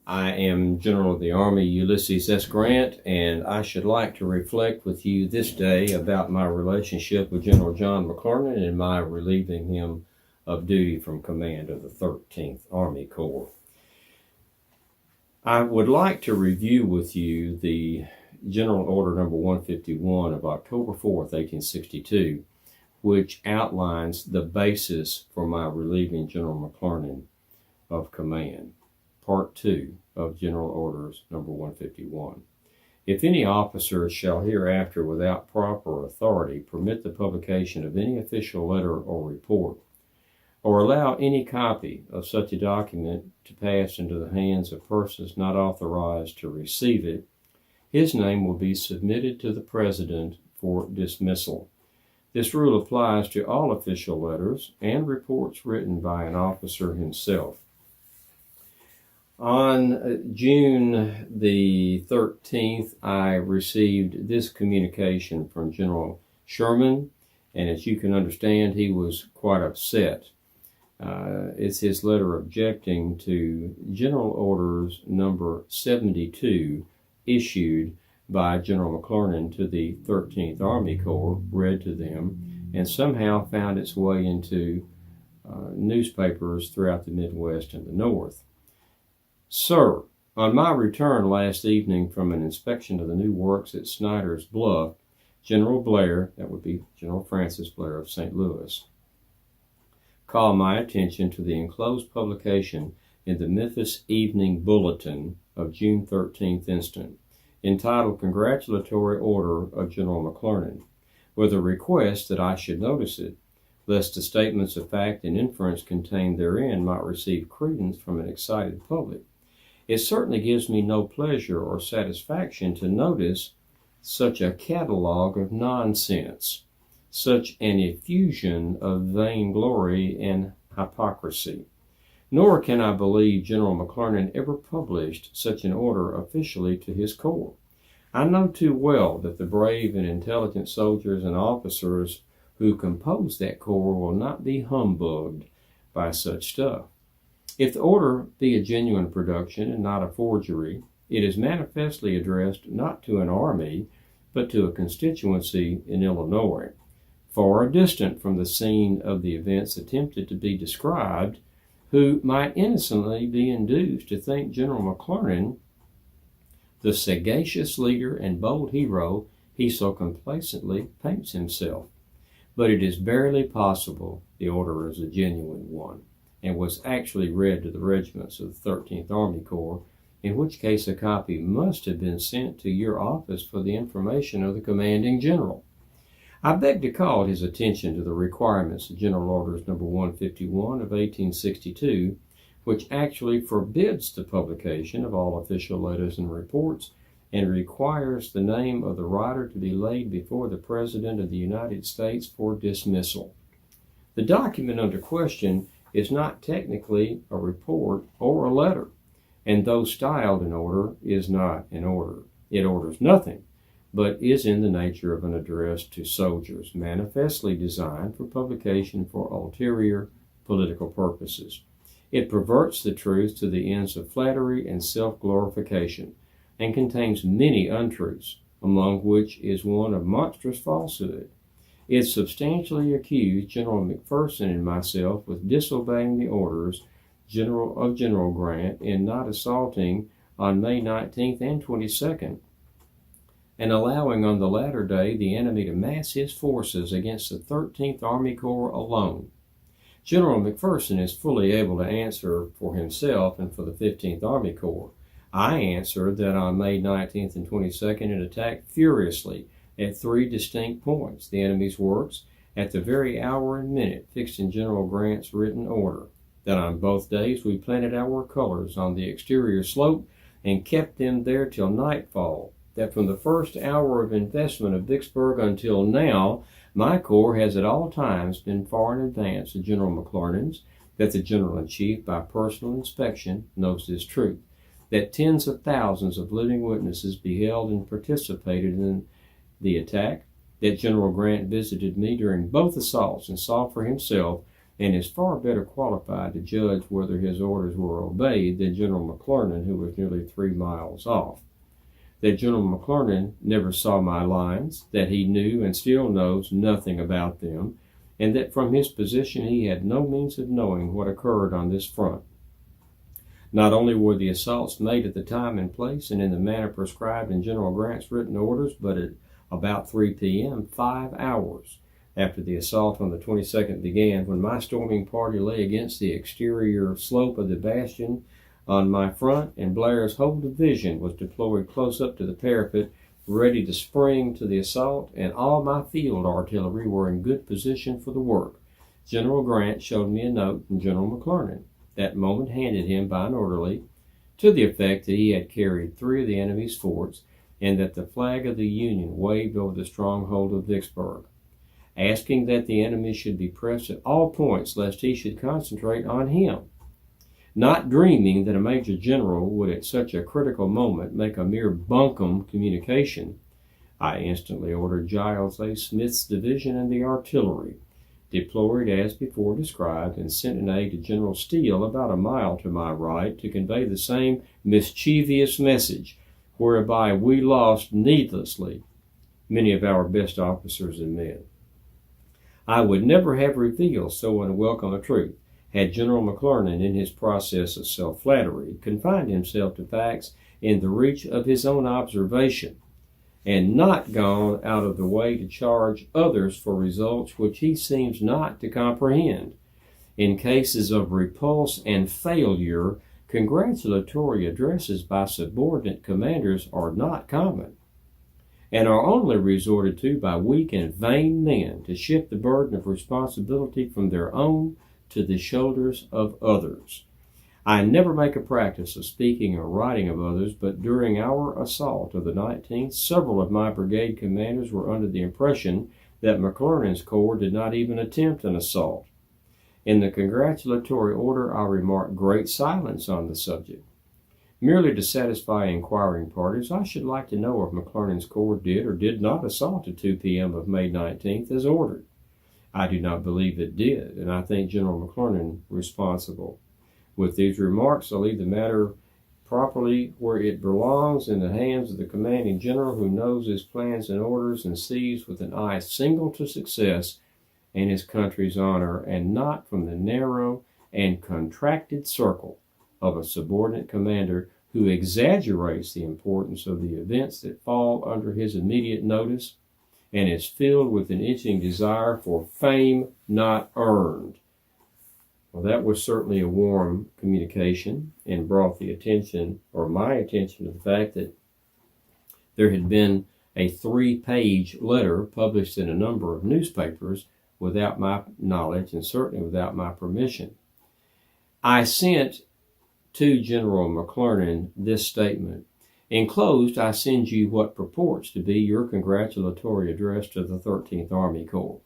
I am General of the Army Ulysses S. Grant, and I should like to reflect with you this day about my relationship with General John McClernand and my relieving him of duty from command of the 13th Army Corps. I would like to review with you the General Order Number 151 of October 4th, 1862, which outlines the basis for my relieving General McClernand of command. Part 2 of General Orders Number 151. If any officer shall hereafter without proper authority permit the publication of any official letter or report, or allow any copy of such a document to pass into the hands of persons not authorized to receive it, his name will be submitted to the President for dismissal. This rule applies to all official letters and reports written by an officer himself. On June the 13th, I received this communication from General Sherman, and as you can understand, he was quite upset. It's his letter objecting to General Orders Number 72 issued by General McClernand to the 13th Army Corps, read to them, and somehow found its way into newspapers throughout the Midwest and the North. Sir, on my return last evening from an inspection of the new works at Snyder's Bluff, General Blair, that would be General Francis Blair of St. Louis, called my attention to the enclosed publication in the Memphis Evening Bulletin of June 13th instant, entitled Congratulatory Order of General McClernand, with a request that I should notice it, lest the statements of fact and inference contained therein might receive credence from an excited public. It certainly gives me no pleasure or satisfaction to notice such a catalogue of nonsense, such an effusion of vainglory and hypocrisy. Nor can I believe General McClernand ever published such an order officially to his corps. I know too well that the brave and intelligent soldiers and officers who compose that corps will not be humbugged by such stuff. If the order be a genuine production and not a forgery, it is manifestly addressed not to an army, but to a constituency in Illinois, far distant from the scene of the events attempted to be described, who might innocently be induced to think General McClernand the sagacious leader and bold hero he so complacently paints himself. But it is barely possible the order is a genuine one, and was actually read to the regiments of the 13th Army Corps, in which case a copy must have been sent to your office for the information of the commanding general. I beg to call his attention to the requirements of General Orders Number 151 of 1862, which actually forbids the publication of all official letters and reports, and requires the name of the writer to be laid before the President of the United States for dismissal. The document under question is not technically a report or a letter, and though styled an order, is not an order. It orders nothing, but is in the nature of an address to soldiers, manifestly designed for publication for ulterior political purposes. It perverts the truth to the ends of flattery and self-glorification, and contains many untruths, among which is one of monstrous falsehood. It substantially accused General McPherson and myself with disobeying the orders of General Grant in not assaulting on May 19th and 22nd, and allowing on the latter day the enemy to mass his forces against the 13th Army Corps alone. General McPherson is fully able to answer for himself and for the 15th Army Corps. I answer that on May 19th and 22nd it attacked furiously at 3 distinct points the enemy's works at the very hour and minute fixed in General Grant's written order, that on both days we planted our colors on the exterior slope and kept them there till nightfall, that from the first hour of investment of Vicksburg until now, my corps has at all times been far in advance of General McClernand's, that the General-in-Chief by personal inspection knows this truth, that tens of thousands of living witnesses beheld and participated in the attack, that General Grant visited me during both assaults and saw for himself and is far better qualified to judge whether his orders were obeyed than General McClernand, who was nearly 3 miles off. That General McClernand never saw my lines, that he knew and still knows nothing about them, and that from his position he had no means of knowing what occurred on this front. Not only were the assaults made at the time and place and in the manner prescribed in General Grant's written orders, but at about 3 p.m., 5 hours after the assault on the 22nd began, when my storming party lay against the exterior slope of the bastion on my front, and Blair's whole division was deployed close up to the parapet, ready to spring to the assault, and all my field artillery were in good position for the work. General Grant showed me a note from General McClernand, that moment handed him by an orderly, to the effect that he had carried 3 of the enemy's forts, and that the flag of the Union waved over the stronghold of Vicksburg, asking that the enemy should be pressed at all points lest he should concentrate on him. Not dreaming that a major general would at such a critical moment make a mere bunkum communication, I instantly ordered Giles A. Smith's division and the artillery, deployed as before described, and sent an aide to General Steele about a mile to my right to convey the same mischievous message, whereby we lost needlessly many of our best officers and men. I would never have revealed so unwelcome a truth had General McClernand, in his process of self-flattery, confined himself to facts in the reach of his own observation, and not gone out of the way to charge others for results which he seems not to comprehend. In cases of repulse and failure, congratulatory addresses by subordinate commanders are not common, and are only resorted to by weak and vain men to shift the burden of responsibility from their own to the shoulders of others. I never make a practice of speaking or writing of others, but during our assault of the 19th, several of my brigade commanders were under the impression that McClernand's corps did not even attempt an assault. In the congratulatory order, I remarked great silence on the subject. Merely to satisfy inquiring parties, I should like to know if McClernand's corps did or did not assault at 2 p.m. of May 19th as ordered. I do not believe it did, and I think General McClernand responsible. With these remarks, I leave the matter properly where it belongs, in the hands of the commanding general, who knows his plans and orders and sees with an eye single to success and his country's honor, and not from the narrow and contracted circle of a subordinate commander who exaggerates the importance of the events that fall under his immediate notice, and is filled with an itching desire for fame not earned. Well, that was certainly a warm communication, and brought the attention, or my attention, to the fact that there had been a 3-page letter published in a number of newspapers without my knowledge and certainly without my permission. I sent to General McClernand this statement: "Enclosed, I send you what purports to be your congratulatory address to the 13th Army Corps.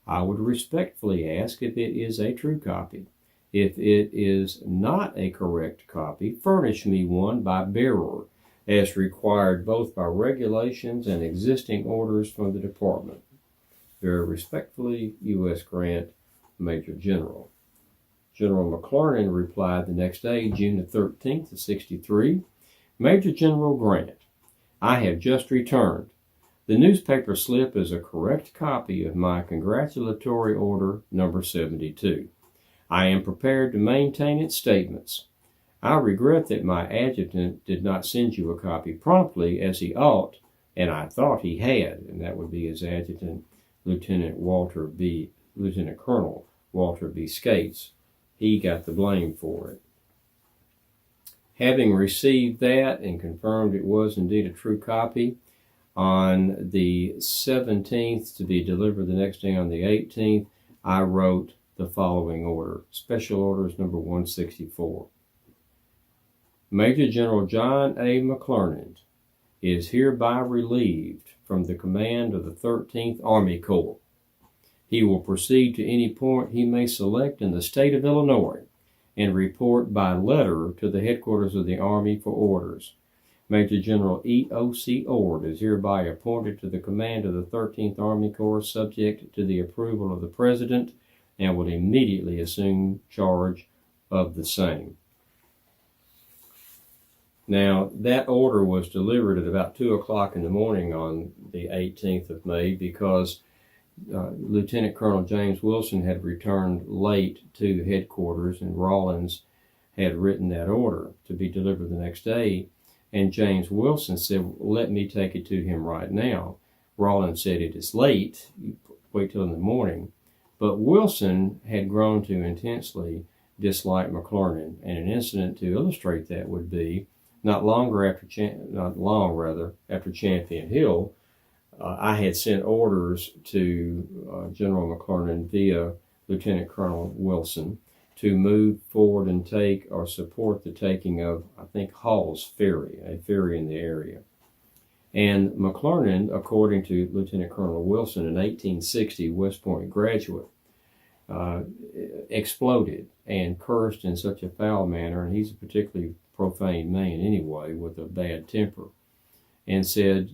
I would respectfully ask if it is a true copy. If it is not a correct copy, furnish me one by bearer, as required both by regulations and existing orders from the department. Very respectfully, U.S. Grant, Major General." General McClernand replied the next day, June the 13th of 63, "Major General Grant, I have just returned. The newspaper slip is a correct copy of my congratulatory order number 72. I am prepared to maintain its statements. I regret that my adjutant did not send you a copy promptly as he ought, and I thought he had," and that would be his adjutant, Lieutenant Colonel Walter B. Skates. He got the blame for it. Having received that and confirmed it was indeed a true copy, on the 17th, to be delivered the next day on the 18th, I wrote the following order: Special Orders number 164. Major General John A. McClernand is hereby relieved from the command of the 13th Army Corps. He will proceed to any point he may select in the state of Illinois and report by letter to the headquarters of the Army for orders. Major General E.O.C. Ord is hereby appointed to the command of the 13th Army Corps, subject to the approval of the President and would immediately assume charge of the same. Now, that order was delivered at about 2 o'clock in the morning on the 18th of May because Lieutenant Colonel James Wilson had returned late to headquarters, and Rawlins had written that order to be delivered the next day. And James Wilson said, "Let me take it to him right now." Rawlins said, "It is late. You wait till in the morning." But Wilson had grown to intensely dislike McClernand, and an incident to illustrate that would be not long after Champion Hill, I had sent orders to General McClernand via Lieutenant Colonel Wilson to move forward and take or support the taking of, I think, Hall's Ferry, a ferry in the area. And McClernand, according to Lieutenant Colonel Wilson, an 1860 West Point graduate, exploded and cursed in such a foul manner, and he's a particularly profane man anyway, with a bad temper, and said,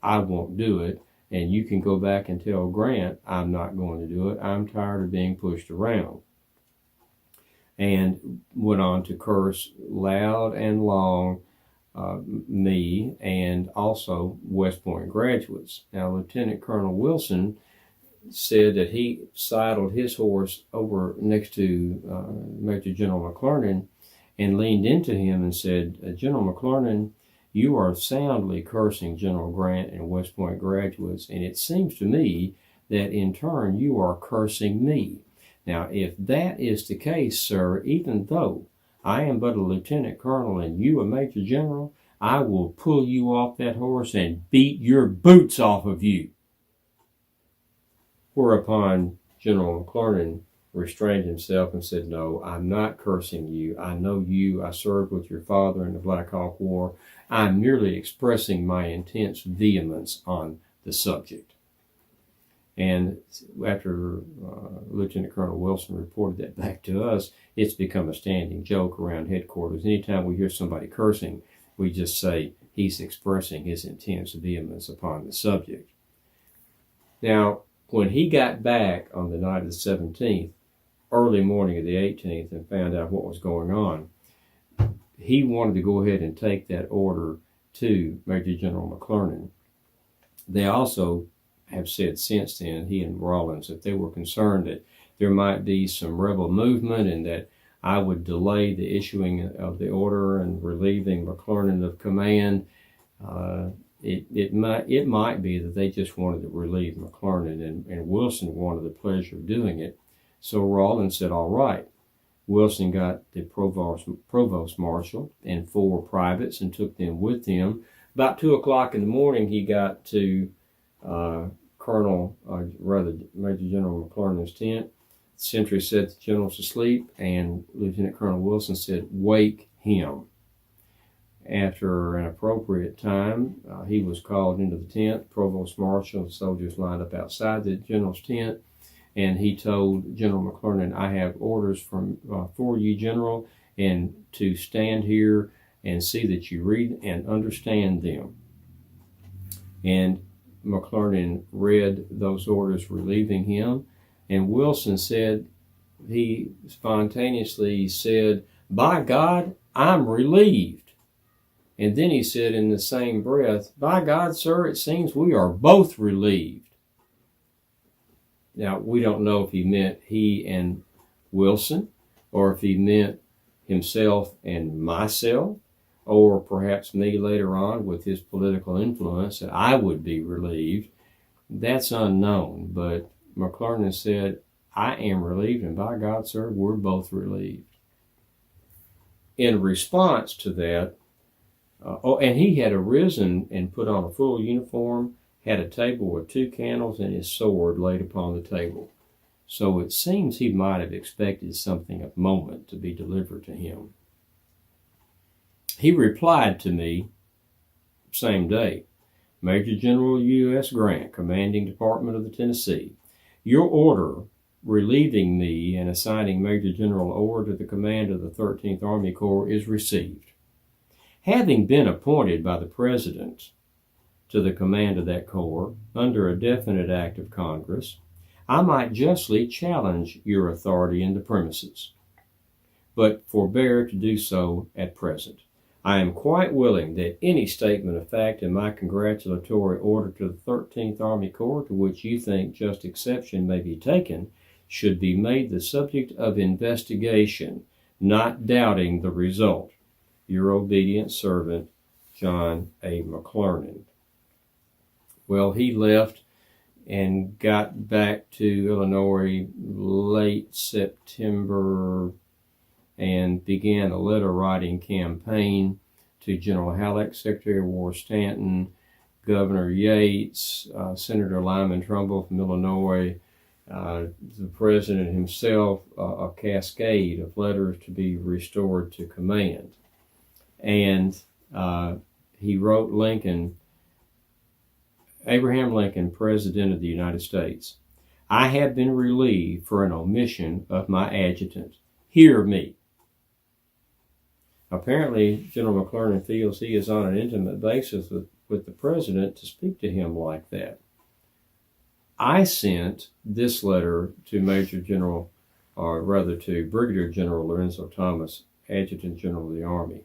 "I won't do it, and you can go back and tell Grant I'm not going to do it. I'm tired of being pushed around." And went on to curse loud and long me and also West Point graduates. Now, Lieutenant Colonel Wilson said that he sidled his horse over next to Major General McClernand and leaned into him and said, "General McClernand, you are soundly cursing General Grant and West Point graduates, and it seems to me that in turn you are cursing me. Now, if that is the case, sir, even though I am but a lieutenant colonel and you a major general, I will pull you off that horse and beat your boots off of you." Whereupon General McClernand restrained himself and said, "No, I'm not cursing you. I know you. I served with your father in the Black Hawk War. I'm merely expressing my intense vehemence on the subject." And after Lieutenant Colonel Wilson reported that back to us, it's become a standing joke around headquarters. Anytime we hear somebody cursing, we just say he's expressing his intense vehemence upon the subject. Now, when he got back on the night of the 17th, early morning of the 18th, and found out what was going on, he wanted to go ahead and take that order to Major General McClernand. They also have said since then, he and Rawlins, that they were concerned that there might be some rebel movement and that I would delay the issuing of the order and relieving McClernand of command. It might be that they just wanted to relieve McClernand, and Wilson wanted the pleasure of doing it. So Rawlins said, "All right." Wilson got the provost marshal and 4 privates and took them with him. About 2 o'clock in the morning, he got to Major General McClernand's tent. The sentry said the general's asleep, and Lieutenant Colonel Wilson said, "Wake him." After an appropriate time, he was called into the tent. Provost marshal and soldiers lined up outside the general's tent, and he told General McClernand, "I have orders for you, General, and to stand here and see that you read and understand them." And McClernand read those orders relieving him, and Wilson said, he spontaneously said, "By God, I'm relieved." And then he said in the same breath, "By God, sir, it seems we are both relieved." Now, we don't know if he meant he and Wilson, or if he meant himself and myself, or perhaps me later on with his political influence, that I would be relieved. That's unknown, but McClernand said, "I am relieved, and by God, sir, we're both relieved." In response to that, and he had arisen and put on a full uniform, had a table with 2 candles and his sword laid upon the table. So it seems he might have expected something of moment to be delivered to him. He replied to me, same day, "Major General U.S. Grant, Commanding Department of the Tennessee, your order relieving me and assigning Major General Orr to the command of the 13th Army Corps is received. Having been appointed by the President to the command of that corps under a definite act of Congress, I might justly challenge your authority in the premises, but forbear to do so at present. I am quite willing that any statement of fact in my congratulatory order to the 13th Army Corps to which you think just exception may be taken should be made the subject of investigation, not doubting the result. Your obedient servant, John A. McClernand. Well, he left and got back to Illinois late September and began a letter-writing campaign to General Halleck, Secretary of War Stanton, Governor Yates, Senator Lyman Trumbull from Illinois, the President himself, a cascade of letters to be restored to command. And he wrote Lincoln, Abraham Lincoln, President of the United States, I have been relieved for an omission of my adjutant. Hear me. Apparently, General McClernand feels he is on an intimate basis with the President to speak to him like that. I sent this letter to Major General, or rather to Brigadier General Lorenzo Thomas, Adjutant General of the Army.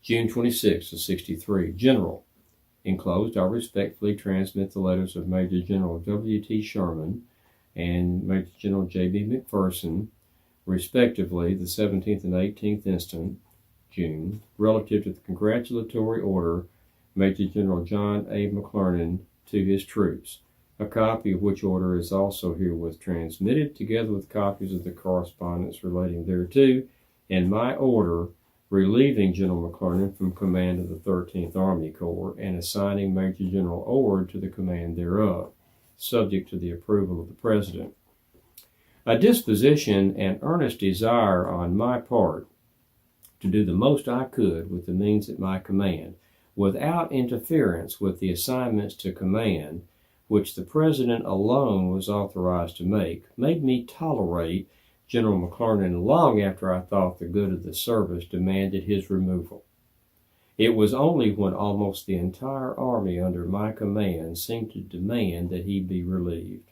June 26 of 63. General, enclosed, I respectfully transmit the letters of Major General W.T. Sherman and Major General J.B. McPherson, respectively, the 17th and 18th instant, June, relative to the congratulatory order Major General John A. McClernand to his troops, a copy of which order is also herewith transmitted, together with copies of the correspondence relating thereto, and my order relieving General McClernand from command of the 13th Army Corps and assigning Major General Ord to the command thereof, subject to the approval of the President. A disposition and earnest desire on my part to do the most I could with the means at my command, without interference with the assignments to command which the President alone was authorized to make, made me tolerate General McClernand long after I thought the good of the service demanded his removal. It was only when almost the entire army under my command seemed to demand that he be relieved.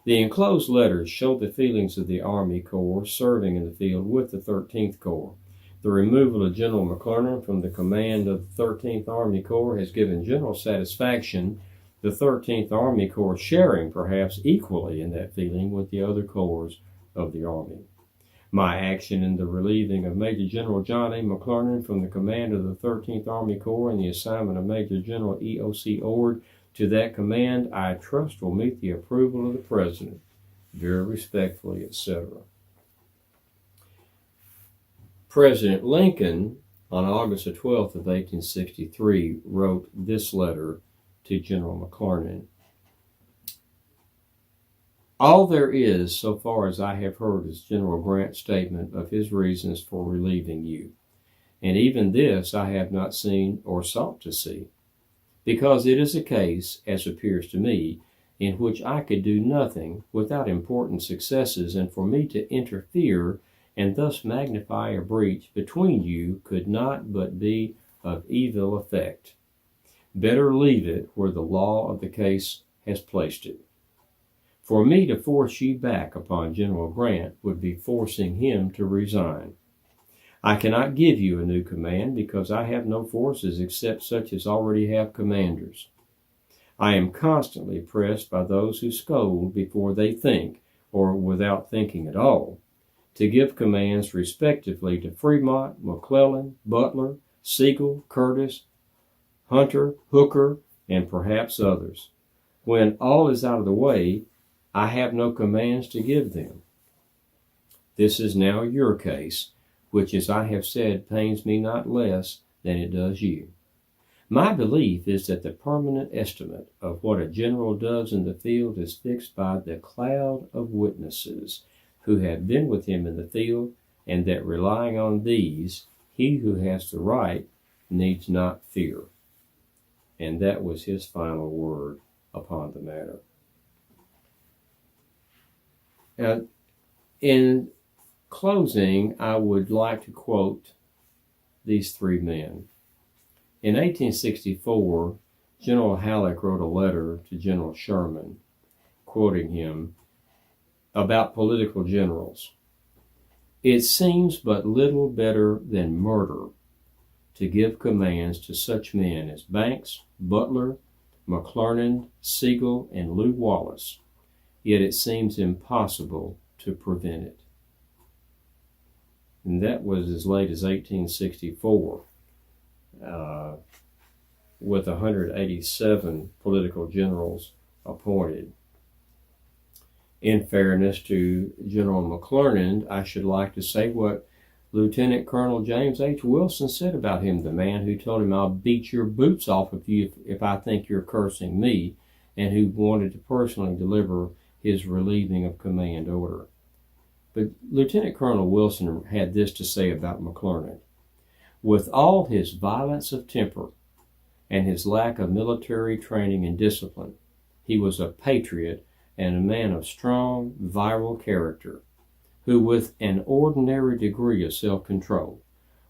The enclosed letters show the feelings of the Army Corps serving in the field with the 13th Corps. The removal of General McClernand from the command of the 13th Army Corps has given general satisfaction, the 13th Army Corps sharing perhaps equally in that feeling with the other corps of the Army. My action in the relieving of Major General John A. McClernand from the command of the 13th Army Corps and the assignment of Major General E.O.C. Ord to that command, I trust will meet the approval of the President. Very respectfully, etc. President Lincoln, on August the 12th of 1863, wrote this letter to General McClernand. All there is, so far as I have heard, is General Grant's statement of his reasons for relieving you. And even this I have not seen or sought to see, because it is a case, as appears to me, in which I could do nothing without important successes, and for me to interfere and thus magnify a breach between you could not but be of evil effect. Better leave it where the law of the case has placed it. For me to force you back upon General Grant would be forcing him to resign. I cannot give you a new command because I have no forces except such as already have commanders. I am constantly pressed by those who scold before they think, or without thinking at all, to give commands respectively to Fremont, McClellan, Butler, Sigel, Curtis, Hunter, Hooker, and perhaps others. When all is out of the way, I have no commands to give them. This is now your case, which, as I have said, pains me not less than it does you. My belief is that the permanent estimate of what a general does in the field is fixed by the cloud of witnesses who have been with him in the field, and that relying on these, he who has the right needs not fear. And that was his final word upon the matter. Now, in closing, I would like to quote these three men. In 1864, General Halleck wrote a letter to General Sherman, quoting him, about political generals. It seems but little better than murder to give commands to such men as Banks, Butler, McClernand, Sigel, and Lew Wallace, yet it seems impossible to prevent it. And that was as late as 1864, with 187 political generals appointed. In fairness to General McClernand, I should like to say what Lieutenant Colonel James H. Wilson said about him, the man who told him, "I'll beat your boots off of you if I think you're cursing me," and who wanted to personally deliver his relieving of command order. But Lieutenant Colonel Wilson had this to say about McClernand: "With all his violence of temper and his lack of military training and discipline, he was a patriot and a man of strong, virile character, who with an ordinary degree of self-control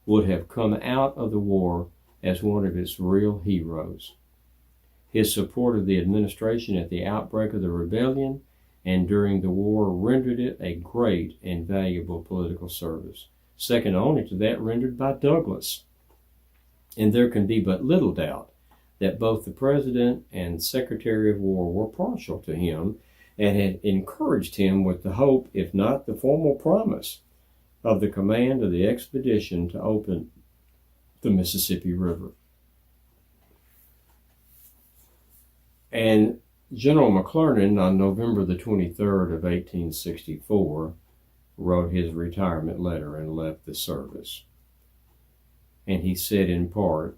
would have come out of the war as one of its real heroes. His support of the administration at the outbreak of the rebellion and during the war rendered it a great and valuable political service, second only to that rendered by Douglas. And there can be but little doubt that both the President and Secretary of War were partial to him and had encouraged him with the hope, if not the formal promise, of the command of the expedition to open the Mississippi River." And General McClernand, on November the 23rd of 1864, wrote his retirement letter and left the service. And he said in part,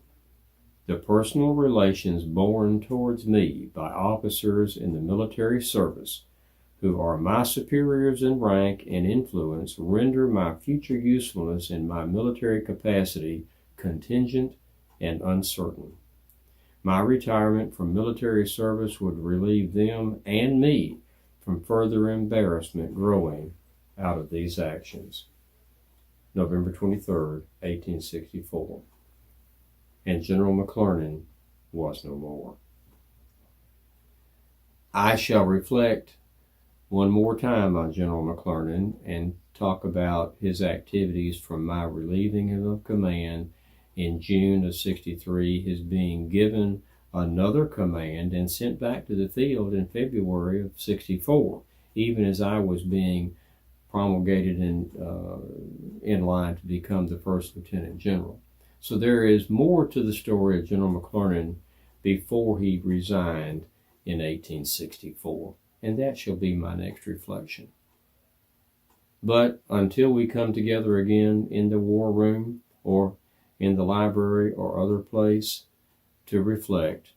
"The personal relations borne towards me by officers in the military service who are my superiors in rank and influence render my future usefulness in my military capacity contingent and uncertain. My retirement from military service would relieve them and me from further embarrassment growing out of these actions." November 23rd, 1864. And General McClernand was no more. I shall reflect one more time on General McClernand and talk about his activities from my relieving him of command in June of 63, his being given another command and sent back to the field in February of 64, even as I was being promulgated in line to become the first lieutenant general. So there is more to the story of General McClernand before he resigned in 1864, and that shall be my next reflection. But until we come together again in the war room or in the library or other place to reflect,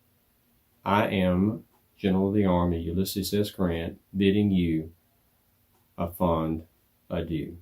I am General of the Army Ulysses S. Grant bidding you a fond adieu.